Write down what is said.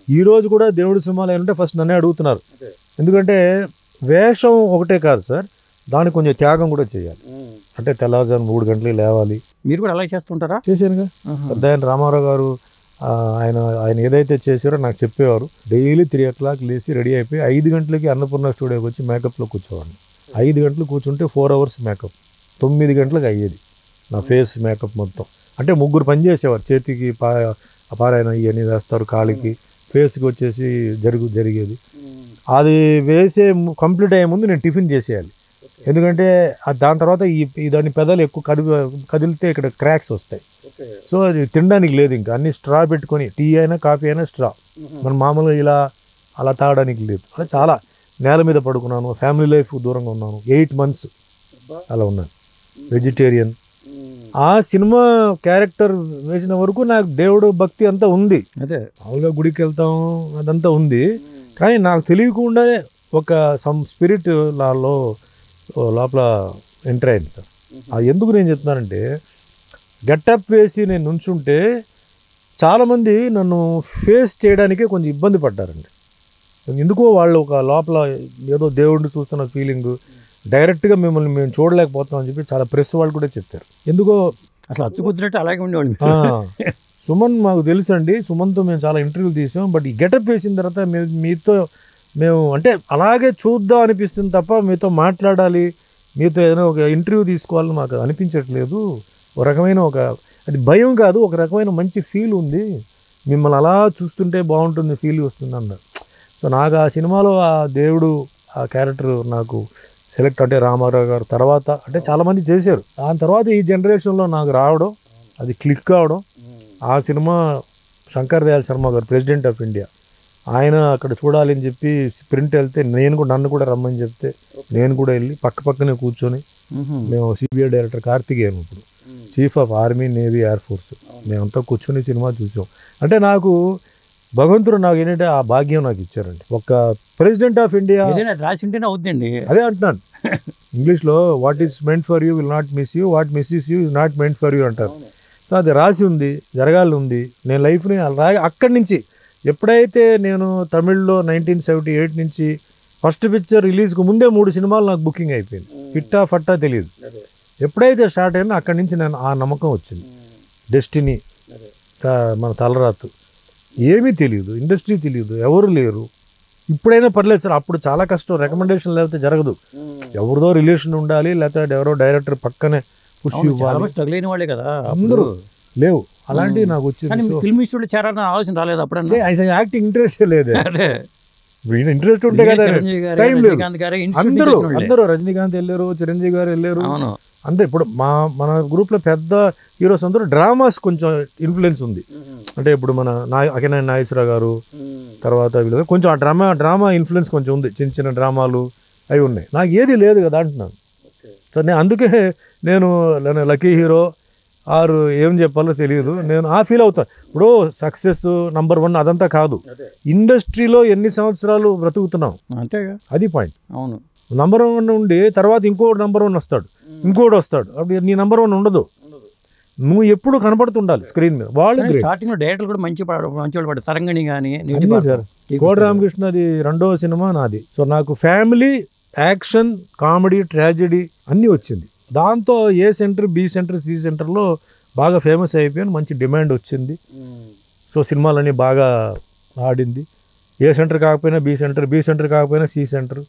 ఈ రోజు కూడా దేవుడి సినిమాలు ఏంటంటే ఫస్ట్ నన్నే అడుగుతున్నారు. ఎందుకంటే వేషం ఒకటే కాదు సార్, దానికి కొంచెం త్యాగం కూడా చేయాలి. అంటే తెల్లవారుజాము 3 గంటలకు లేవాలి. మీరు కూడా అలా చేస్తుంటారా? చేశానుగా. పెద్ద ఆయన రామారావు గారు ఆయన ఏదైతే చేశారో నాకు చెప్పేవారు. డైలీ 3 o'clock లేచి రెడీ అయిపోయి 5 గంటలకి అన్నపూర్ణ స్టూడియోకి వచ్చి మేకప్లో కూర్చోవాడిని. 5 గంటలు కూర్చుంటే 4 hours మేకప్. 9 గంటలకు అయ్యేది నా ఫేస్ మేకప్ మొత్తం. అంటే 3 పని చేసేవారు. చేతికి పారాయణ ఇవన్నీ వేస్తారు, కాలికి, ఫేస్కి వచ్చేసి జరిగేది. అది వేసే కంప్లీట్ అయ్యే ముందు నేను టిఫిన్ చేసేయాలి. ఎందుకంటే దాని తర్వాత దాని పెదాలు ఎక్కువ కదిలితే ఇక్కడ క్రాక్స్ వస్తాయి. సో అది తినడానికి లేదు, ఇంకా అన్ని స్ట్రా పెట్టుకొని, టీ అయినా కాఫీ అయినా స్ట్రా. మనం మామూలుగా ఇలా అలా తాగడానికి లేదు. అలా చాలా నేల మీద పడుకున్నాను. ఫ్యామిలీ లైఫ్ దూరంగా ఉన్నాను. 8 months అలా ఉన్నాను, వెజిటేరియన్. ఆ సినిమా క్యారెక్టర్ వేసిన వరకు నాకు దేవుడు భక్తి అంతా ఉంది. అదే మామూలుగా గుడికి వెళ్తాం, అదంతా ఉంది. కానీ నాకు తెలియకుండానే ఒక సమ్ స్పిరిట్ లోపల ఎంటర్ అయింది సార్. అది ఎందుకు నేను చెప్తున్నానంటే, గెటప్ వేసి నేను నుంచుంటే చాలామంది నన్ను ఫేస్ చేయడానికే కొంచెం ఇబ్బంది పడ్డారండి. ఎందుకో వాళ్ళు ఒక లోపల ఏదో దేవుడిని చూస్తున్న ఫీలింగ్, డైరెక్ట్గా మిమ్మల్ని మేము చూడలేకపోతాం అని చెప్పి చాలా ప్రెస్ వాళ్ళు కూడా చెప్పారు. ఎందుకో అసలు అచ్చుకుతున్నట్టు అలాగే ఉండేవాళ్ళు. సుమన్ మాకు తెలుసు అండి, సుమన్తో మేము చాలా ఇంటర్వ్యూలు తీసాం. బట్ ఈ గెటప్ వేసిన తర్వాత మీతో మేము అంటే అలాగే చూద్దాం అనిపిస్తుంది తప్ప మీతో మాట్లాడాలి, మీతో ఏదైనా ఒక ఇంటర్వ్యూ తీసుకోవాలని మాకు అనిపించట్లేదు. ఒక రకమైన అది భయం కాదు, ఒక రకమైన మంచి ఫీల్ ఉంది, మిమ్మల్ని అలా చూస్తుంటే బాగుంటుంది ఫీల్ వస్తుంది అన్నారు. సో నాకు ఆ సినిమాలో ఆ దేవుడు ఆ క్యారెక్టర్ నాకు సెలెక్ట్, అంటే రామారావు గారు తర్వాత అంటే చాలామంది చేశారు. దాని తర్వాత ఈ జనరేషన్లో నాకు రావడం, అది క్లిక్ కావడం. ఆ సినిమా శంకర్ దయాళ్ శర్మ గారు, ప్రెసిడెంట్ ఆఫ్ ఇండియా, ఆయన అక్కడ చూడాలని చెప్పి ప్రింట్ వెళ్తే నన్ను కూడా రమ్మని చెప్తే నేను కూడా వెళ్ళి పక్కనే కూర్చొని, మేము సిబిఐ డైరెక్టర్ కార్తికేయన్, ఇప్పుడు chief of army, navy, air force, మేమంతా కూర్చొని సినిమా చూసాం. అంటే నాకు భగవంతుడు నాకు ఏంటంటే ఆ భాగ్యం నాకు ఇచ్చారండి. ఒక ప్రెసిడెంట్ ఆఫ్ ఇండియా రాసింటేనే అవుతుందండి. అదే అంటున్నాను ఇంగ్లీష్లో, what is meant for you will not miss you, what misses you is not meant for you అంటారు. సో అది రాసి ఉంది, జరగాలి ఉంది. నేను లైఫ్ని అక్కడి నుంచి ఎప్పుడైతే నేను తమిళ్లో 1978 నుంచి ఫస్ట్ పిక్చర్ రిలీజ్కు ముందే 3 సినిమాలు నాకు బుకింగ్ అయిపోయింది. ఫిట్టా ఫట్టా తెలియదు. ఎప్పుడైతే స్టార్ట్ అయినా అక్కడి నుంచి నేను ఆ నమ్మకం వచ్చింది. డెస్టినీ, మన తలరాతు, ఏమీ తెలియదు, ఇండస్ట్రీ తెలియదు, ఎవరు లేరు. ఇప్పుడైనా పర్లేదు సార్, అప్పుడు చాలా కష్టం, రికమెండేషన్ లేకపోతే జరగదు. ఎవరిదో రిలేషన్ ఉండాలి, లేకపోతే ఎవరో డైరెక్టర్ పక్కనే పుష్ ఇవ్వాలి. స్ట్రగుల్ అయిన వాళ్ళే కదా అందరూ, లేవు అలాంటివి నాకు వచ్చింది. ఫిల్మ్ ఇన్స్టిట్యూట్ చేరాలని ఆలోచన రాలేదు అప్పుడన్నా? యాక్టింగ్ ఇంట్రెస్ట్ లేదు. ఇంట్రెస్ట్ ఉంటే కదా టైం లేదు. అందరూ రజనీకాంత్ వెళ్ళారు, చిరంజీవి గారు వెళ్ళారు, అంతే. ఇప్పుడు మన గ్రూప్లో పెద్ద హీరోస్ అందరూ డ్రామాస్ కొంచెం ఇన్ఫ్లుయెన్స్ ఉంది. అంటే ఇప్పుడు మన అకినేని నాగేశ్వరరావు గారు, తర్వాత వీళ్ళు కొంచెం ఆ డ్రామా ఇన్ఫ్లుయెన్స్ కొంచెం ఉంది. చిన్న డ్రామాలు అవి ఉన్నాయి. నాకు ఏది లేదు కదా అంటున్నాను. సో నేను అందుకే నేను లక్కీ హీరో ఆరు ఏం చెప్పాలో తెలియదు. నేను ఆ ఫీల్ అవుతాను. ఇప్పుడు సక్సెస్ నంబర్ 1 అదంతా కాదు, ఇండస్ట్రీలో ఎన్ని సంవత్సరాలు బ్రతుకుతున్నాం, అంతేగా, అది పాయింట్. అవును, నంబర్ 1 ఉండి తర్వాత ఇంకోటి నంబర్ 1 వస్తాడు, ఇంకోటి వస్తాడు. అప్పుడు నీ నంబర్ 1 ఉండదు. నువ్వు ఎప్పుడు కనపడుతుండాలి స్క్రీన్ మీద. వాళ్ళు స్టార్టింగ్ లో డైరెక్టర్ కూడా మంచి వాళ్ళు పడ్డారు. తరంగిణి కానీ కోడి రామకృష్ణది 2వ సినిమా నాది. సో నాకు ఫ్యామిలీ, యాక్షన్, కామెడీ, ట్రాజెడీ అన్నీ వచ్చింది. దాంతో ఏ సెంటర్, బి సెంటర్, సి సెంటర్లో బాగా ఫేమస్ అయిపోయాను. మంచి డిమాండ్ వచ్చింది. సో సినిమాలన్నీ బాగా ఆడింది. ఏ సెంటర్ కాకపోయినా బి సెంటర్, బి సెంటర్ కాకపోయినా సి సెంటర్,